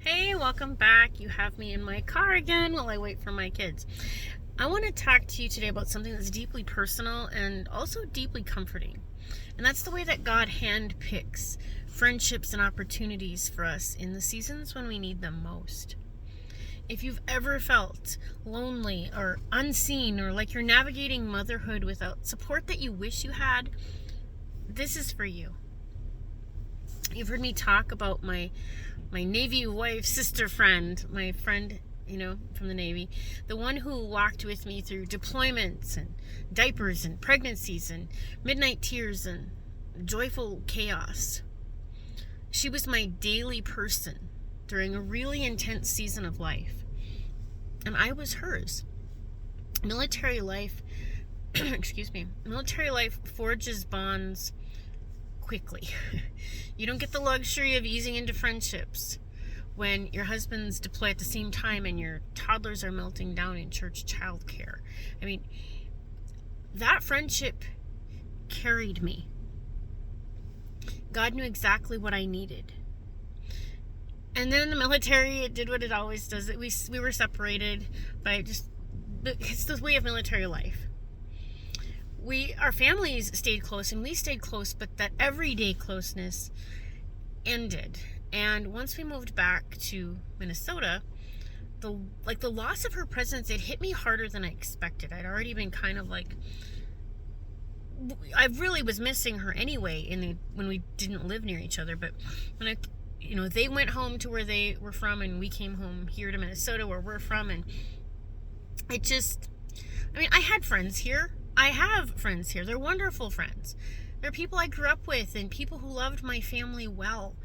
Hey, welcome back. You have me in my car again while I wait for my kids. I want to talk to you today about something that's deeply personal and also deeply comforting. And that's the way that God handpicks friendships and opportunities for us in the seasons when we need them most. If you've ever felt lonely or unseen or like you're navigating motherhood without support that you wish you had, this is for you. You've heard me talk about my Navy wife, sister friend, my friend, from the Navy, the one who walked with me through deployments and diapers and pregnancies and midnight tears and joyful chaos. She was my daily person during a really intense season of life, and I was hers. Military life, military life forges bonds quickly. You don't get the luxury of easing into friendships when your husband's deploy at the same time and your toddlers are melting down in church childcare. I mean, that friendship carried me. God knew exactly what I needed. And then the military, it did what it always does. We were separated by it's the way of military life. Our families stayed close and we stayed close, but that everyday closeness ended. And once we moved back to Minnesota, the loss of her presence, it hit me harder than I expected. I'd already been kind of I really was missing her anyway when we didn't live near each other. But when they went home to where they were from and we came home here to Minnesota where we're from, and I had friends here. I have friends here. They're wonderful friends. They're people I grew up with and people who loved my family well.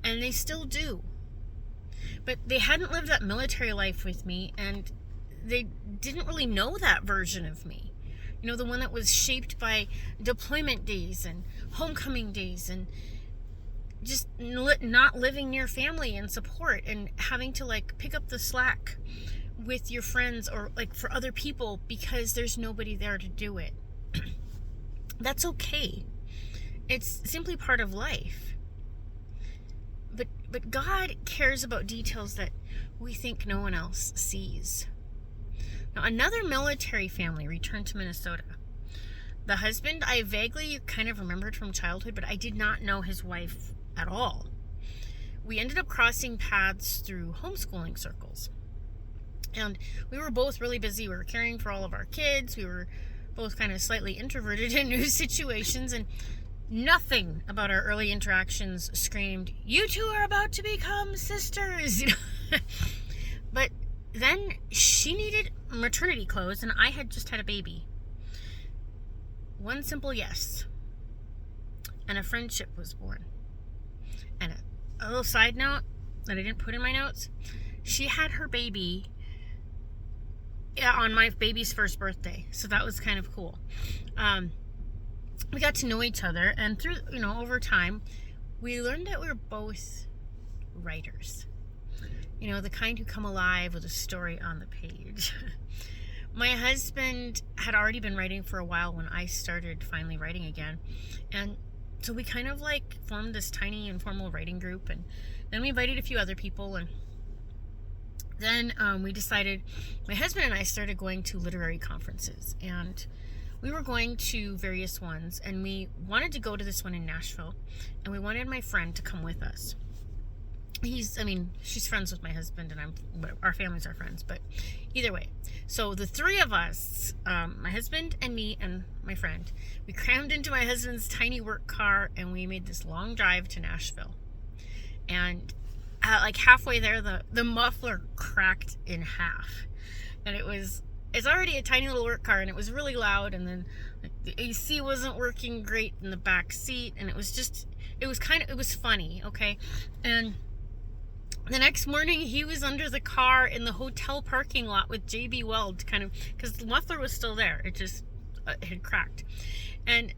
And they still do. But they hadn't lived that military life with me, and they didn't really know that version of me. The one that was shaped by deployment days and homecoming days and just not living near family and support and having to pick up the slack with your friends or for other people because there's nobody there to do it. That's okay. It's simply part of life. But God cares about details that we think no one else sees. Now, another military family returned to Minnesota. The husband I vaguely kind of remembered from childhood, but I did not know his wife at all. We ended up crossing paths through homeschooling circles. And we were both really busy. We were caring for all of our kids. We were both kind of slightly introverted in new situations, and nothing about our early interactions screamed, "You two are about to become sisters." But then she needed maternity clothes, and I had just had a baby. One simple yes, and a friendship was born. And a little side note that I didn't put in my notes: she had her baby on my baby's first birthday, so that was kind of cool. We got to know each other, and through over time we learned that we were both writers, the kind who come alive with a story on the page. My husband had already been writing for a while when I started finally writing again, and so we kind of formed this tiny informal writing group, and then we invited a few other people, and then we decided, my husband and I started going to literary conferences, and we were going to various ones, and we wanted to go to this one in Nashville, and we wanted my friend to come with us. She's friends with my husband, and our families are friends, but either way. So the three of us, my husband and me and my friend, we crammed into my husband's tiny work car, and we made this long drive to Nashville. And halfway there, the muffler cracked in half, and it's already a tiny little work car, and it was really loud, and then the AC wasn't working great in the back seat, and it was funny, okay? And the next morning, he was under the car in the hotel parking lot with JB Weld, because the muffler was still there. It just had cracked. And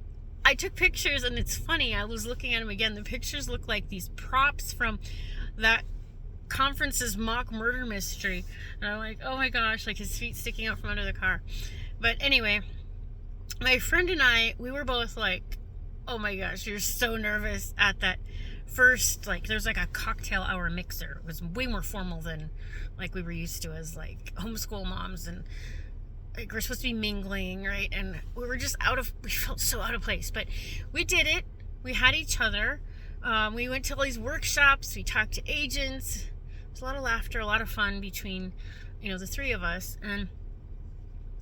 I took pictures, and it's funny, I was looking at him again. The pictures look like these props from that conference's mock murder mystery, and I'm like, oh my gosh, his feet sticking out from under the car. But anyway, my friend and I, we were both like, oh my gosh, you're so nervous at that first, like, there's like a cocktail hour mixer. It was way more formal than like we were used to as like homeschool moms, and like we're supposed to be mingling, right? And we felt so out of place, but we did it. We had each other. We went to all these workshops. We talked to agents. It was a lot of laughter, a lot of fun between, the three of us. And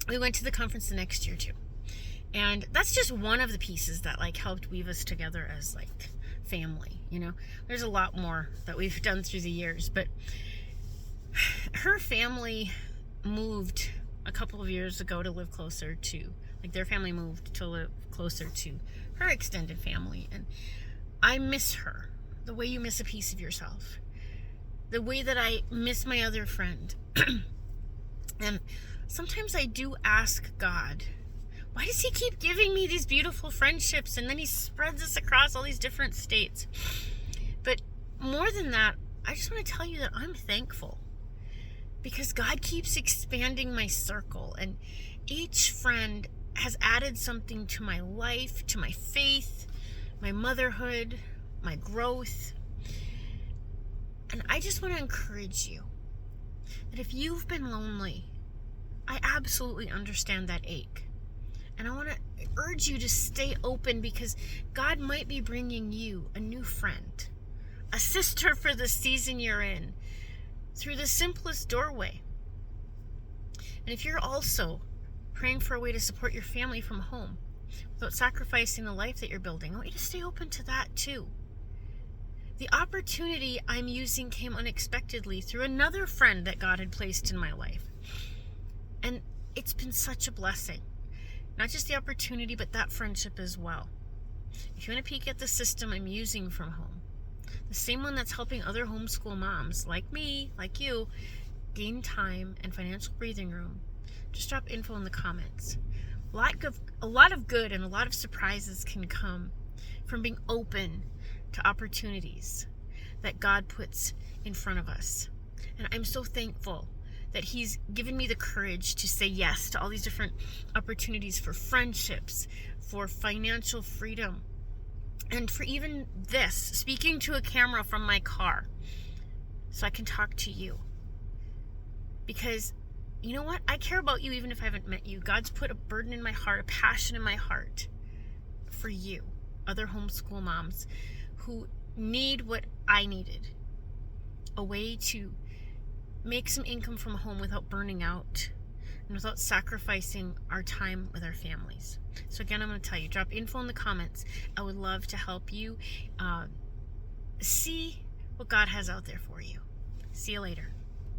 we went to the conference the next year too. And that's just one of the pieces that like helped weave us together as like family. There's a lot more that we've done through the years, but her family moved a couple of years ago to live closer to, like, their family moved to live closer to her extended family. And I miss her the way you miss a piece of yourself, the way that I miss my other friend. And sometimes I do ask God, why does he keep giving me these beautiful friendships, and then he spreads us across all these different states? But more than that, I just want to tell you that I'm thankful, because God keeps expanding my circle, and each friend has added something to my life, to my faith, my motherhood, my growth. And I just want to encourage you that if you've been lonely, I absolutely understand that ache. And I want to urge you to stay open, because God might be bringing you a new friend, a sister for the season you're in, through the simplest doorway. And if you're also praying for a way to support your family from home without sacrificing the life that you're building, I want you to stay open to that too. The opportunity I'm using came unexpectedly through another friend that God had placed in my life. And it's been such a blessing. Not just the opportunity, but that friendship as well. If you want to peek at the system I'm using from home, the same one that's helping other homeschool moms like me, like you, gain time and financial breathing room, just drop info in the comments. A lot of good and a lot of surprises can come from being open to opportunities that God puts in front of us. And I'm so thankful that he's given me the courage to say yes to all these different opportunities for friendships, for financial freedom, and for even this, speaking to a camera from my car so I can talk to you. Because you know what? I care about you even if I haven't met you. God's put a burden in my heart, a passion in my heart for you, other homeschool moms who need what I needed, a way to make some income from home without burning out and without sacrificing our time with our families. So again, I'm going to tell you, drop info in the comments. I would love to help you see what God has out there for you. See you later.